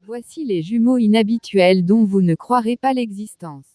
Voici les jumeaux inhabituels dont vous ne croirez pas l'existence.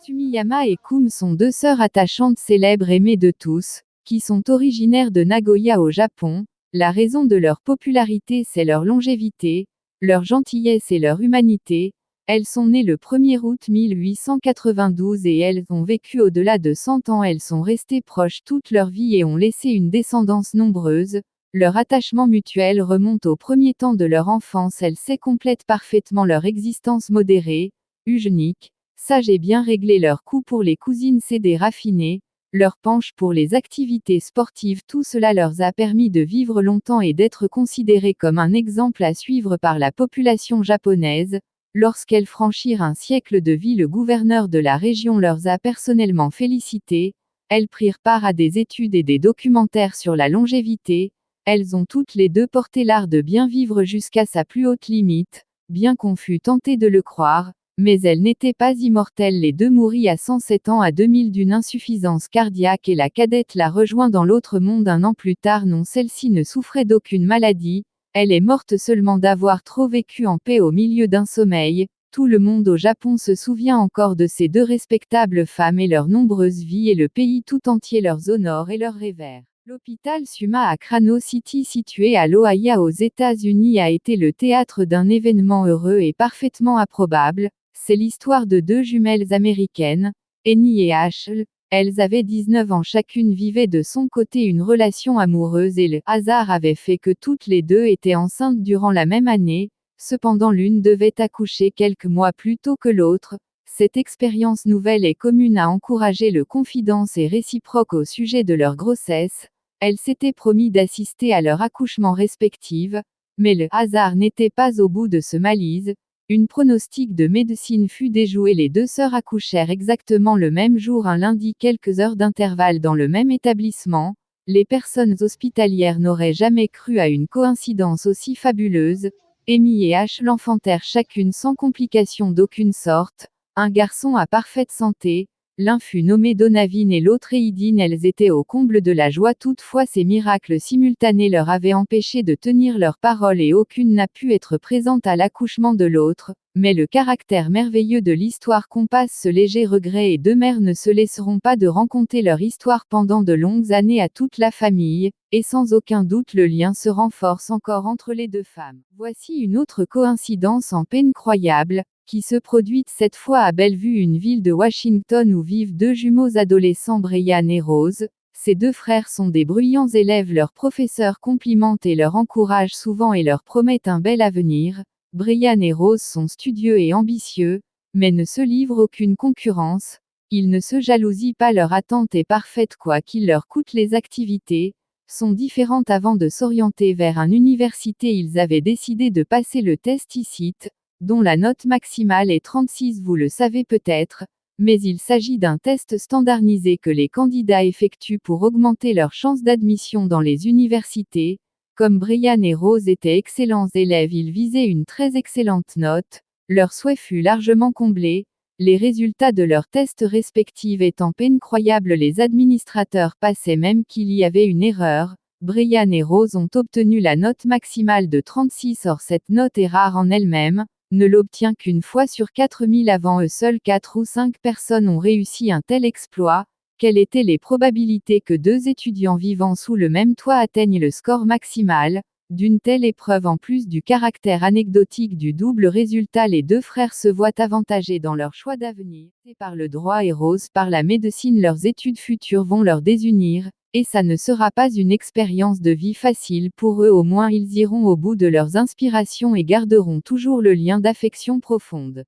Sumiyama et Kum sont deux sœurs attachantes célèbres aimées de tous, qui sont originaires de Nagoya au Japon. La raison de leur popularité c'est leur longévité, leur gentillesse et leur humanité. Elles sont nées le 1er août 1892 et elles ont vécu au-delà de 100 ans. Elles sont restées proches toute leur vie et ont laissé une descendance nombreuse. Leur attachement mutuel remonte aux premiers temps de leur enfance. Elles complètent parfaitement leur existence modérée, eugénique, sage et bien réglée. Leur goût pour les cousines CD raffiné, leur penche pour les activités sportives, tout cela leur a permis de vivre longtemps et d'être considérées comme un exemple à suivre par la population japonaise. Lorsqu'elles franchirent un siècle de vie, le gouverneur de la région leur a personnellement félicitées. Elles prirent part à des études et des documentaires sur la longévité. Elles ont toutes les deux porté l'art de bien vivre jusqu'à sa plus haute limite, bien qu'on fût tenté de le croire, mais elles n'étaient pas immortelles. Les deux mourent à 107 ans à 2000 d'une insuffisance cardiaque et la cadette la rejoint dans l'autre monde un an plus tard. Non, celle-ci ne souffrait d'aucune maladie, elle est morte seulement d'avoir trop vécu en paix au milieu d'un sommeil. Tout le monde au Japon se souvient encore de ces deux respectables femmes et leurs nombreuses vies, et le pays tout entier leurs honore et leurs révère. L'hôpital Suma à Crano City, situé à l'Ohio aux États-Unis, a été le théâtre d'un événement heureux et parfaitement improbable. C'est l'histoire de deux jumelles américaines, Annie et Ashley. Elles avaient 19 ans chacune, vivaient de son côté une relation amoureuse et le hasard avait fait que toutes les deux étaient enceintes durant la même année. Cependant l'une devait accoucher quelques mois plus tôt que l'autre. Cette expérience nouvelle et commune a encouragé le confidence et réciproque au sujet de leur grossesse. Elles s'étaient promis d'assister à leur accouchement respectif, mais le hasard n'était pas au bout de ce malice. Une pronostic de médecine fut déjouée. Les deux sœurs accouchèrent exactement le même jour, un lundi, quelques heures d'intervalle dans le même établissement. Les personnes hospitalières n'auraient jamais cru à une coïncidence aussi fabuleuse. Amy et Ash l'enfantèrent chacune sans complication d'aucune sorte, un garçon à parfaite santé. L'un fut nommé Donovan et l'autre Aiden. Elles étaient au comble de la joie. Toutefois, ces miracles simultanés leur avaient empêché de tenir leur parole et aucune n'a pu être présente à l'accouchement de l'autre. Mais le caractère merveilleux de l'histoire compense ce léger regret et deux mères ne se laisseront pas de raconter leur histoire pendant de longues années à toute la famille, et sans aucun doute le lien se renforce encore entre les deux femmes. Voici une autre coïncidence en peine croyable, qui se produit cette fois à Bellevue, une ville de Washington où vivent deux jumeaux adolescents, Brian et Rose. Ces deux frères sont des bruyants élèves, leurs professeurs complimentent et leur encouragent souvent et leur promettent un bel avenir. Brian et Rose sont studieux et ambitieux, mais ne se livrent aucune concurrence. Ils ne se jalousient pas, leur attente est parfaite quoi qu'il leur coûte. Les activités sont différentes. Avant de s'orienter vers une université, ils avaient décidé de passer le test ICIT, dont la note maximale est 36, vous le savez peut-être, mais il s'agit d'un test standardisé que les candidats effectuent pour augmenter leurs chances d'admission dans les universités. Comme Brian et Rose étaient excellents élèves, ils visaient une très excellente note, leur souhait fut largement comblé. Les résultats de leurs tests respectifs étant peine croyables, les administrateurs pensaient même qu'il y avait une erreur. Brian et Rose ont obtenu la note maximale de 36, or cette note est rare en elle-même, ne l'obtient qu'une fois sur 4000. Avant eux, seules 4 ou 5 personnes ont réussi un tel exploit. Quelles étaient les probabilités que deux étudiants vivant sous le même toit atteignent le score maximal d'une telle épreuve? En plus du caractère anecdotique du double résultat, les deux frères se voient avantagés dans leur choix d'avenir. Et par le droit et Rose par la médecine, leurs études futures vont leur désunir, et ça ne sera pas une expérience de vie facile pour eux. Au moins ils iront au bout de leurs inspirations et garderont toujours le lien d'affection profonde.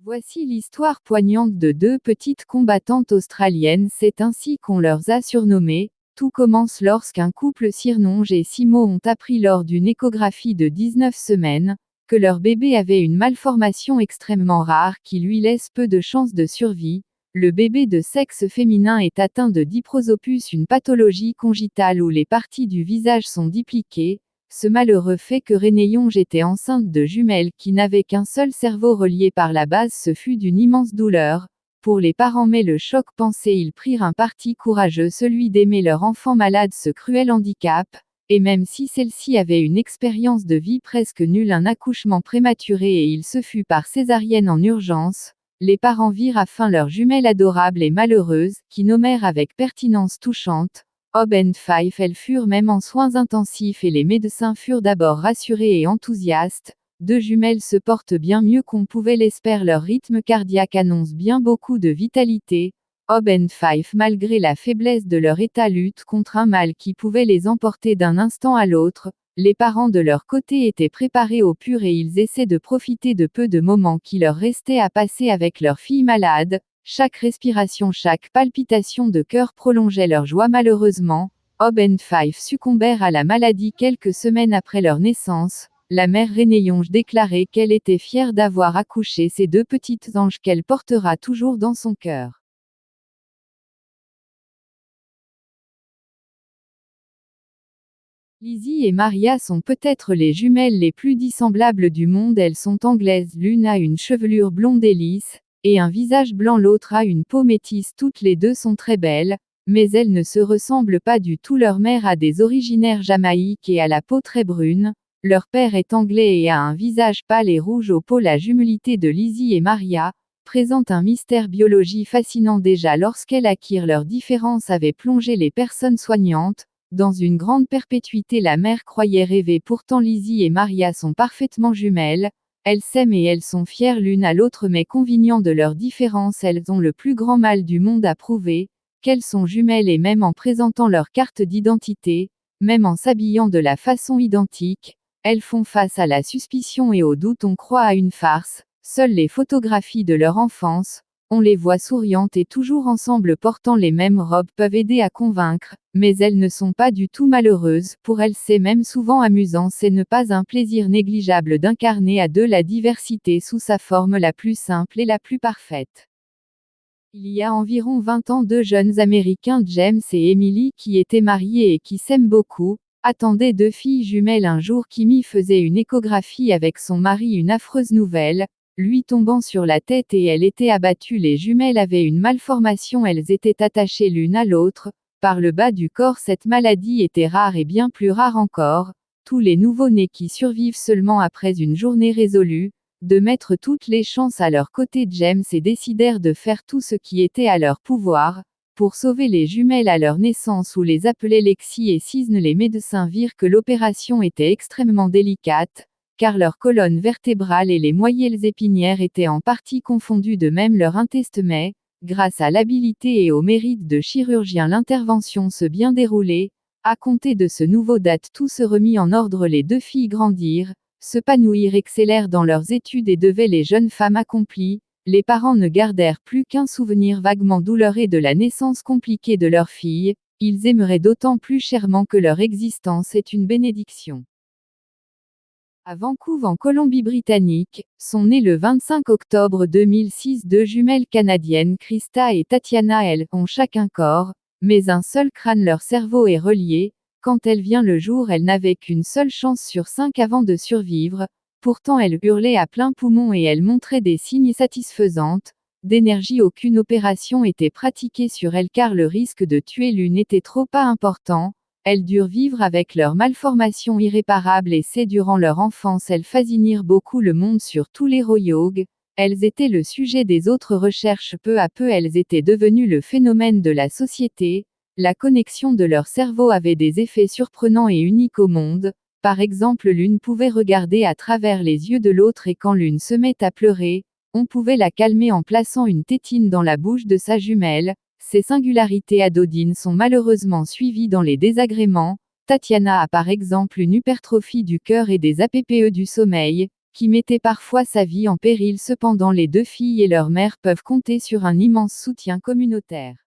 Voici l'histoire poignante de deux petites combattantes australiennes, c'est ainsi qu'on leur a surnommées. Tout commence lorsqu'un couple, Sirnonge et Simo, ont appris lors d'une échographie de 19 semaines, que leur bébé avait une malformation extrêmement rare qui lui laisse peu de chances de survie. Le bébé de sexe féminin est atteint de diprosopus, une pathologie congénitale où les parties du visage sont dupliquées. Ce malheureux fait que Rénéonge était enceinte de jumelles qui n'avaient qu'un seul cerveau relié par la base. Ce fut d'une immense douleur pour les parents, mais le choc passé, ils prirent un parti courageux, celui d'aimer leur enfant malade. Ce cruel handicap et même si celle-ci avait une expérience de vie presque nulle, un accouchement prématuré et il se fut par césarienne en urgence, les parents virent à fin leur jumelle adorable et malheureuse, qui nommèrent avec pertinence touchante Hob and Fife. Elles furent même en soins intensifs et les médecins furent d'abord rassurés et enthousiastes. Deux jumelles se portent bien mieux qu'on pouvait l'espérer, leur rythme cardiaque annonce bien beaucoup de vitalité. Hob and Fife, malgré la faiblesse de leur état, luttent contre un mal qui pouvait les emporter d'un instant à l'autre. Les parents de leur côté étaient préparés au pur et ils essaient de profiter de peu de moments qui leur restaient à passer avec leur fille malade. Chaque respiration, chaque palpitation de cœur prolongeait leur joie. Malheureusement, Hob and Fife succombèrent à la maladie quelques semaines après leur naissance. La mère Rénéonge déclarait qu'elle était fière d'avoir accouché ces deux petites anges qu'elle portera toujours dans son cœur. Lizzie et Maria sont peut-être les jumelles les plus dissemblables du monde. Elles sont anglaises, l'une a une chevelure blonde et lisse, et un visage blanc, l'autre a une peau métisse. Toutes les deux sont très belles, mais elles ne se ressemblent pas du tout. Leur mère a des originaires Jamaïque et a la peau très brune. Leur père est anglais et a un visage pâle et rouge aux peaux. La jumelité de Lizzie et Maria présente un mystère biologie fascinant. Déjà lorsqu'elles acquirent leur différence avait plongé les personnes soignantes dans une grande perpétuité. La mère croyait rêver, pourtant Lizzie et Maria sont parfaitement jumelles. Elles s'aiment et elles sont fières l'une à l'autre, mais convenant de leur différence, elles ont le plus grand mal du monde à prouver qu'elles sont jumelles, et même en présentant leur carte d'identité, même en s'habillant de la façon identique, elles font face à la suspicion et au doute. On croit à une farce. Seules les photographies de leur enfance, on les voit souriantes et toujours ensemble portant les mêmes robes, peuvent aider à convaincre, mais elles ne sont pas du tout malheureuses. Pour elles, c'est même souvent amusant. C'est ne pas un plaisir négligeable d'incarner à deux la diversité sous sa forme la plus simple et la plus parfaite. Il y a environ 20 ans, deux jeunes Américains, James et Emily, qui étaient mariés et qui s'aiment beaucoup, attendaient deux filles jumelles. Un jour, Kimmy faisait une échographie avec son mari, une affreuse nouvelle lui tombant sur la tête et elle était abattue. Les jumelles avaient une malformation, elles étaient attachées l'une à l'autre par le bas du corps. Cette maladie était rare et bien plus rare encore. Tous les nouveau-nés qui survivent seulement après une journée résolue de mettre toutes les chances à leur côté, James et décidèrent de faire tout ce qui était à leur pouvoir pour sauver les jumelles à leur naissance, où les appelaient Lexi et Cisne. Les médecins virent que l'opération était extrêmement délicate, car leur colonne vertébrale et les moelles épinières étaient en partie confondues, de même leur intestin, mais, grâce à l'habileté et au mérite de chirurgiens, l'intervention se bien déroulée. À compter de ce nouveau date, tout se remit en ordre. Les deux filles grandirent, s'épanouirent, excellèrent dans leurs études et devaient les jeunes femmes accomplies. Les parents ne gardèrent plus qu'un souvenir vaguement douloureux de la naissance compliquée de leur fille. Ils aimeraient d'autant plus chèrement que leur existence est une bénédiction. À Vancouver, en Colombie-Britannique, sont nées le 25 octobre 2006 deux jumelles canadiennes, Krista et Tatiana. Elles ont chacun corps, mais un seul crâne. Leur cerveau est relié. Quand elle vient le jour, elles n'avaient qu'une seule chance sur 5 avant de survivre. Pourtant elles hurlaient à plein poumon et elles montraient des signes satisfaisants d'énergie. Aucune opération était pratiquée sur elles car le risque de tuer l'une était trop pas important. Elles durent vivre avec leur malformation irréparable et c'est durant leur enfance elles fascinèrent beaucoup le monde sur tous les royaumes. Elles étaient le sujet des autres recherches. Peu à peu elles étaient devenues le phénomène de la société. La connexion de leur cerveau avait des effets surprenants et uniques au monde. Par exemple, l'une pouvait regarder à travers les yeux de l'autre et quand l'une se met à pleurer, on pouvait la calmer en plaçant une tétine dans la bouche de sa jumelle. Ces singularités anodines sont malheureusement suivies dans les désagréments. Tatiana a par exemple une hypertrophie du cœur et des APPE du sommeil, qui mettaient parfois sa vie en péril. Cependant, les deux filles et leur mère peuvent compter sur un immense soutien communautaire.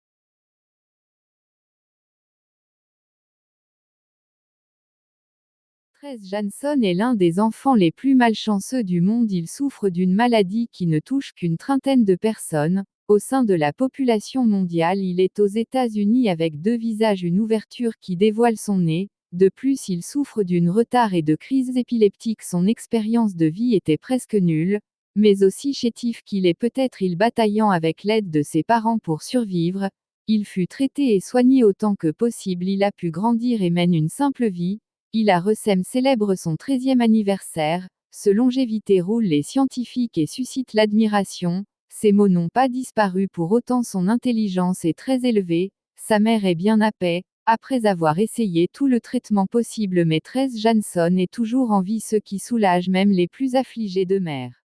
Jansson est l'un des enfants les plus malchanceux du monde. Il souffre d'une maladie qui ne touche qu'une trentaine de personnes. Au sein de la population mondiale, il est aux États-Unis avec deux visages, une ouverture qui dévoile son nez. De plus, il souffre d'une retard et de crises épileptiques. Son expérience de vie était presque nulle, mais aussi chétif qu'il est peut-être, il bataillant avec l'aide de ses parents pour survivre. Il fut traité et soigné autant que possible. Il a pu grandir et mène une simple vie. Recem célèbre son 13e anniversaire, ce longévité roule les scientifiques et suscite l'admiration, ses mots n'ont pas disparu pour autant son intelligence est très élevée, sa mère est bien à paix, après avoir essayé tout le traitement possible maîtresse Jansson est toujours en vie ce qui soulage même les plus affligés de mère.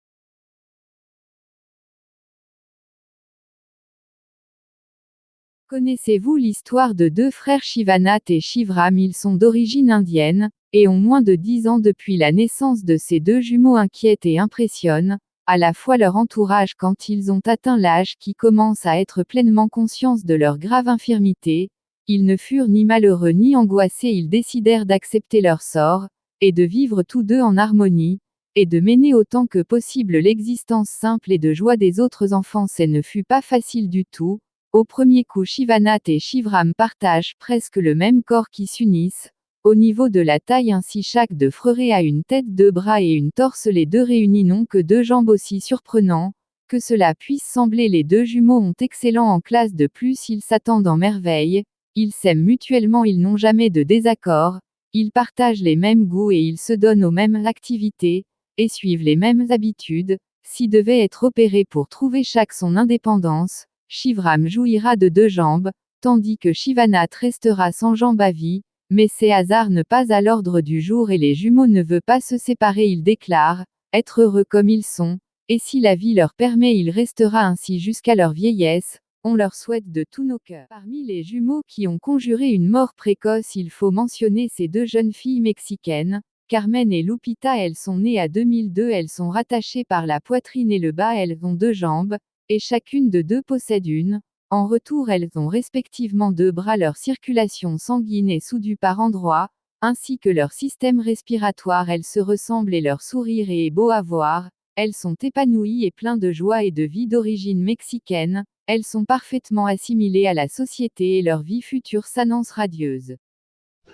Connaissez-vous l'histoire de deux frères Shivanath et Shivram? Ils sont d'origine indienne, et ont moins de 10 ans depuis la naissance de ces deux jumeaux inquiètent et impressionnent, à la fois leur entourage quand ils ont atteint l'âge qui commence à être pleinement conscients de leur grave infirmité, ils ne furent ni malheureux ni angoissés ils décidèrent d'accepter leur sort, et de vivre tous deux en harmonie, et de mener autant que possible l'existence simple et de joie des autres enfants. Ce ne fut pas facile du tout. Au premier coup Shivanath et Shivram partagent presque le même corps qui s'unissent, au niveau de la taille ainsi chaque deux frères a une tête, deux bras et une torse les deux réunis n'ont que deux jambes aussi surprenant, que cela puisse sembler les deux jumeaux ont excellent en classe de plus ils s'attendent en merveille, ils s'aiment mutuellement ils n'ont jamais de désaccord, ils partagent les mêmes goûts et ils se donnent aux mêmes activités, et suivent les mêmes habitudes, s'ils devaient être opérés pour trouver chaque son indépendance, Shivram jouira de deux jambes, tandis que Shivanath restera sans jambes à vie, mais ces hasards ne pas à l'ordre du jour et les jumeaux ne veulent pas se séparer ils déclarent, être heureux comme ils sont, et si la vie leur permet il restera ainsi jusqu'à leur vieillesse, on leur souhaite de tous nos cœurs. Parmi les jumeaux qui ont conjuré une mort précoce il faut mentionner ces deux jeunes filles mexicaines, Carmen et Lupita elles sont nées à 2002 elles sont rattachées par la poitrine et le bas elles ont deux jambes, et chacune de deux possède une. En retour elles ont respectivement deux bras leur circulation sanguine est soudue par endroits, ainsi que leur système respiratoire elles se ressemblent et leur sourire est beau à voir, elles sont épanouies et pleines de joie et de vie d'origine mexicaine, elles sont parfaitement assimilées à la société et leur vie future s'annonce radieuse.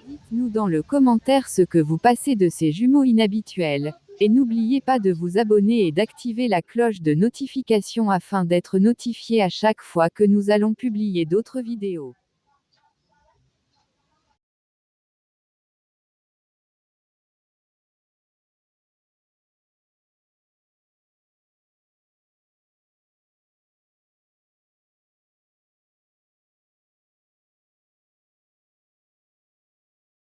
Dites-nous dans le commentaire ce que vous pensez de ces jumeaux inhabituels. Et n'oubliez pas de vous abonner et d'activer la cloche de notification afin d'être notifié à chaque fois que nous allons publier d'autres vidéos.